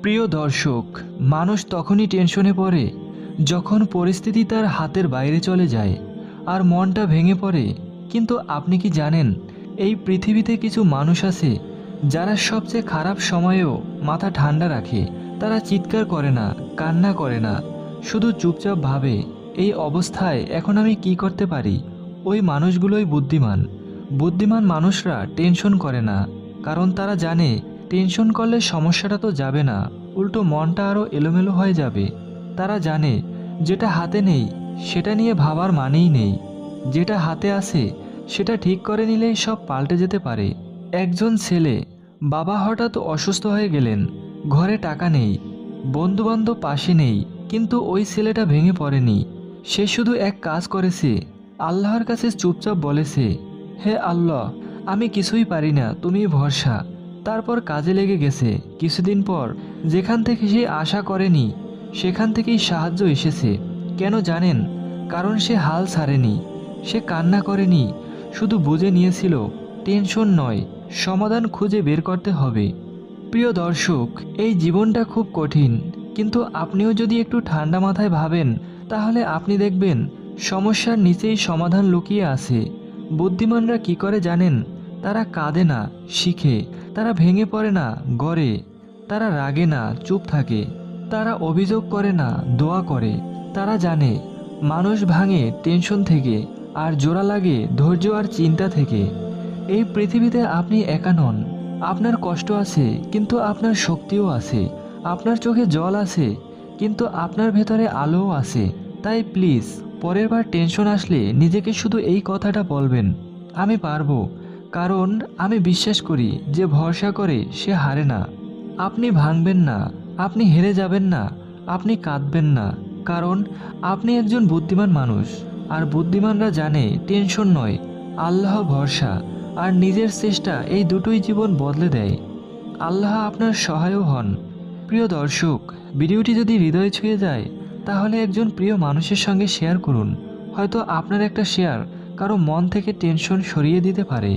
প্রিয় দর্শক, মানুষ তখনই টেনশনে পড়ে যখন পরিস্থিতি তার হাতের বাইরে চলে যায় আর মনটা ভেঙে পড়ে। কিন্তু আপনি কি জানেন, এই পৃথিবীতে কিছু মানুষ আছে যারা সবচেয়ে খারাপ সময়েও মাথা ঠান্ডা রাখে। তারা চিৎকার করে না, কান্না করে না, শুধু চুপচাপ ভাবে এই অবস্থায় এখন আমি কি করতে পারি। ওই মানুষগুলোই বুদ্ধিমান। বুদ্ধিমান মানুষরা টেনশন করে না, কারণ তারা জানে টেনশন করলে সমস্যাটা তো যাবে না, উল্টো মনটা আরও এলোমেলো হয়ে যাবে। তারা জানে যেটা হাতে নেই সেটা নিয়ে ভাবার মানেই নেই, যেটা হাতে আছে সেটা ঠিক করে নিলেই সব পাল্টে যেতে পারে। একজন ছেলে, বাবা হঠাৎ অসুস্থ হয়ে গেলেন, ঘরে টাকা নেই, বন্ধুবান্ধব পাশে নেই, কিন্তু ওই ছেলেটা ভেঙে পড়েনি। সে শুধু এক কাজ করেছে, আল্লাহর কাছে চুপচাপ বলেছে, হে আল্লাহ, আমি কিছুই পারি না, তুমি ভরসা। তারপর কাজে লেগে গেছে। কিছুদিন পর যেখান থেকে সে আশা করেনি সেখান থেকেই সাহায্য এসেছে। কেন জানেন? কারণ সে হাল ছাড়েনি, সে কান্না করেনি, শুধু বুঝে নিয়েছিল টেনশন নয়, সমাধান খুঁজে বের করতে হবে। প্রিয় দর্শক, এই জীবনটা খুব কঠিন, কিন্তু আপনিও যদি একটু ঠান্ডা মাথায় ভাবেন তাহলে আপনি দেখবেন সমস্যার নিচেই সমাধান লুকিয়ে আছে। বুদ্ধিমানরা কি করে জানেন? তারা কাঁদে না, শিখে। তারা ভেঙে পড়ে না, গড়ে। তারা রাগে না, চুপ থাকে। তারা অভিযোগ করে না, দোয়া করে। তারা জানে মানুষ ভাঙে টেনশন থেকে, আর জোড়া লাগে ধৈর্য আর চিন্তা থেকে। এই পৃথিবীতে আপনি একা নন। আপনার কষ্ট আছে, কিন্তু আপনার শক্তিও আছে। আপনার চোখে জল আছে, কিন্তু আপনার ভেতরে আলোও আছে। তাই প্লিজ, পরের বার টেনশন আসলে নিজেকে শুধু এই কথাটা বলবেন, আমি পারবো। কারণ আমি বিশ্বাস করি যে ভরসা করে সে হারে না। আপনি ভাঙবেন না, আপনি হেরে যাবেন না, আপনি কাঁদবেন না, কারণ আপনি একজন বুদ্ধিমান মানুষ। আর বুদ্ধিমানরা জানে টেনশন নয়, আল্লাহ ভরসা আর নিজের চেষ্টা, এই দুটোই জীবন বদলে দেয়। আল্লাহ আপনার সহায়ও হন। প্রিয় দর্শক, ভিডিওটি যদি হৃদয়ে ছুঁয়ে যায় তাহলে একজন প্রিয় মানুষের সঙ্গে শেয়ার করুন। হয়তো আপনার একটা শেয়ার কারো মন থেকে টেনশন সরিয়ে দিতে পারে।